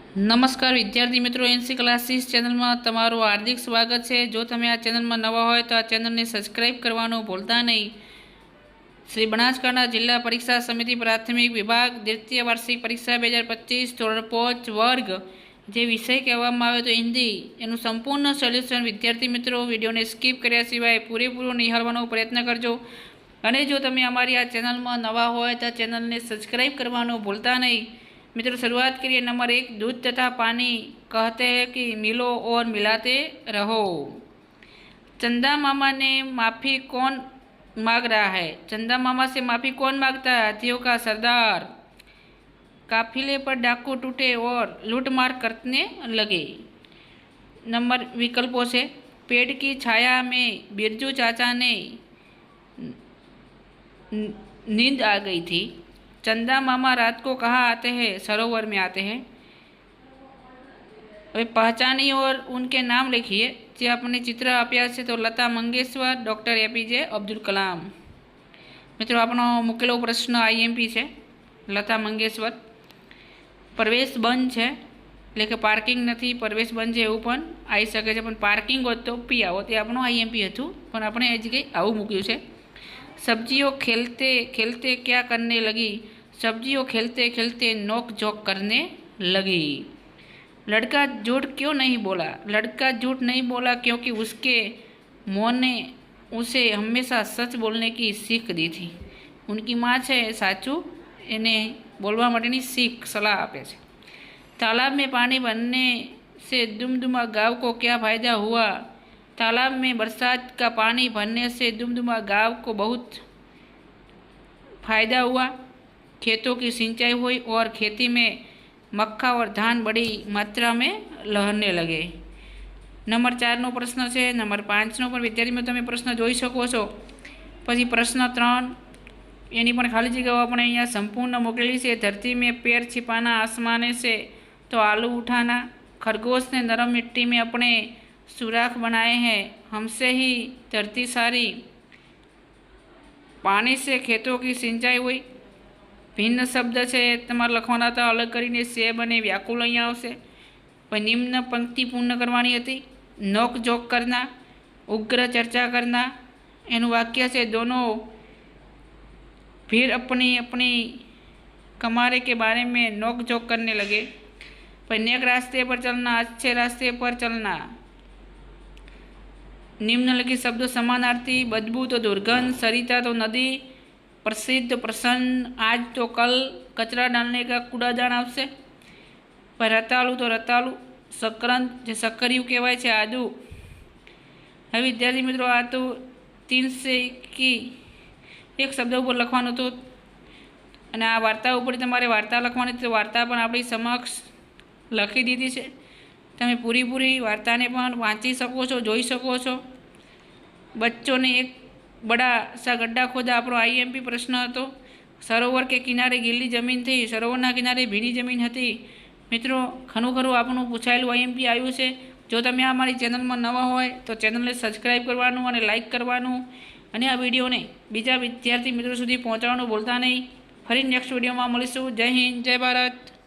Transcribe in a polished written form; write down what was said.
નમસ્કાર વિદ્યાર્થી મિત્રો, એનસી ક્લાસીસ ચેનલમાં તમારું હાર્દિક સ્વાગત છે। જો તમે આ ચેનલમાં નવા હોય તો આ ચેનલને સબસ્ક્રાઈબ કરવાનું ભૂલતા નહીં। શ્રી બનાસકાંઠા જિલ્લા પરીક્ષા સમિતિ પ્રાથમિક વિભાગ દ્વિતીય વાર્ષિક પરીક્ષા 2025 ધોરણ 5 વર્ગ જે વિષય કહેવામાં આવે તો હિન્દી, એનું સંપૂર્ણ સોલ્યુશન વિદ્યાર્થી મિત્રો વિડીયોને સ્કીપ કર્યા સિવાય પૂરેપૂરો નિહાળવાનો પ્રયત્ન કરજો। અને જો તમે અમારી આ ચેનલમાં નવા હોય તો ચેનલને સબસ્ક્રાઈબ કરવાનું ભૂલતા નહીં। मित्रों शुरुआत करिए। नंबर 1, दूध तथा पानी कहते हैं कि मिलो और मिलाते रहो। चंदा मामा ने माफ़ी कौन मांग रहा है? चंदा मामा से माफ़ी कौन मांगता है? हाथियों का सरदार। काफिले पर डाकू टूटे और लूटमार करने लगे। नंबर विकल्पों से, पेड़ की छाया में बिरजू चाचा ने नींद आ गई थी। चंदा मामा रात को कहाँ आते हैं? सरोवर में आते हैं। હવે पहचानिए और उनके नाम लिखिए। જે આપણને ચિત્ર આપ્યા છે તો લતા મંગેશકર, ડૉક્ટર એપીજે અબ્દુલ કલામ। મિત્રો આપણો મૂકેલો પ્રશ્ન આઈએમપી છે। લતા મંગેશકર, પ્રવેશ બંધ છે એટલે કે પાર્કિંગ નથી, પ્રવેશ બંધ છે એવું પણ આવી શકે છે, પણ પાર્કિંગ હોત તો પી આવો, તે આપણું આઈએમપી હતું, પણ આપણે એ જગ્યાએ આવું મૂક્યું છે। सब्जियों खेलते खेलते क्या करने लगी? सब्जियों खेलते खेलते नोक झोंक करने लगी। लड़का झूठ क्यों नहीं बोला? लड़का झूठ नहीं बोला क्योंकि उसके माँ ने उसे हमेशा सच बोलने की सीख दी थी। उनकी माँ है साचू એને બોલવા માટેની सीख सलाह આપે છે। तालाब में पानी भरने से दुमदुमा गाँव को क्या फ़ायदा हुआ? तालाब में बरसात का पानी भरने से दुमदुमा गांव को बहुत फायदा हुआ। खेतों की सिंचाई हुई और खेती में मक्का और धान बड़ी मात्रा में लहरने लगे। नंबर 4 નો પ્રશ્ન છે। નંબર 5 નો પણ વિદ્યાર્થીઓ તમે પ્રશ્ન જોઈ શકો છો। પછી પ્રશ્ન 3 એની પણ ખાલી જગ્યાઓ આપણે અહીંયા સંપૂર્ણ મોકલેલી છે। धरती में पैर छिपाना आसमाने से तो आलू उठाना। खरगोश ने नरम मिट्टी में अपने सुराख बनाए हैं, हमसे ही धरती सारी। पानी से खेतों की सिंचाई हुई। भिन्न शब्द है तमारे लखवाना था, अलग करीने सेब अने व्याकुल अहींया आवशे। पण निम्न पंक्ति पूर्ण करवानी हती। नोक झोंक करना, उग्र चर्चा करना। एनुं वाक्य है, दोनों फिर अपनी अपनी कमारे के बारे में नोक झोंक करने लगे। पर नेक रास्ते पर चलना, अच्छे रास्ते पर चलना। निम्नलिखित शब्दों समानार्थी। बदबू तो दुर्गंध, सरिता तो नदी, प्रसिद्ध प्रसन्न, आज तो कल। कचरा डालने का कूड़ादान आवशे। पर रतालू तो रतालू, सक्रांत जे सक्करिયું કહેવાય છે, આદુ। હવે વિદ્યાર્થી મિત્રો આ તો 3 से की એક શબ્દ ઉપર લખવાનું હતું અને આ વાર્તા ઉપર તમારે વાર્તા લખવાની તો વાર્તા પણ આપણી સમક્ષ લખી દીધી છે। તમે પૂરી વાર્તાને પણ વાંચી શકો છો, જોઈ શકો છો। बच्चों ने एक बड़ा सा गड्ढा खोदा, આપણો आईएमपी प्रश्न હતો। सरोवर के किनारे गीली जमीन थी, सरोवरना किनारे भीनी जमीन हती। मित्रों घणुं खरुं आपणुं पूछायेલું आईएमपी આવ્યું છે। જો તમે અમારી ચેનલમાં નવા હોય તો ચેનલને સબસ્ક્રાઈબ કરવાનું અને લાઇક કરવાનું અને આ વિડીયોને બીજા વિદ્યાર્થી મિત્રો સુધી પહોંચાડવાનું ભૂલતા નહીં। ફરી નેક્સ્ટ વિડીયોમાં મળીશું। જય હિન્દ, જય ભારત।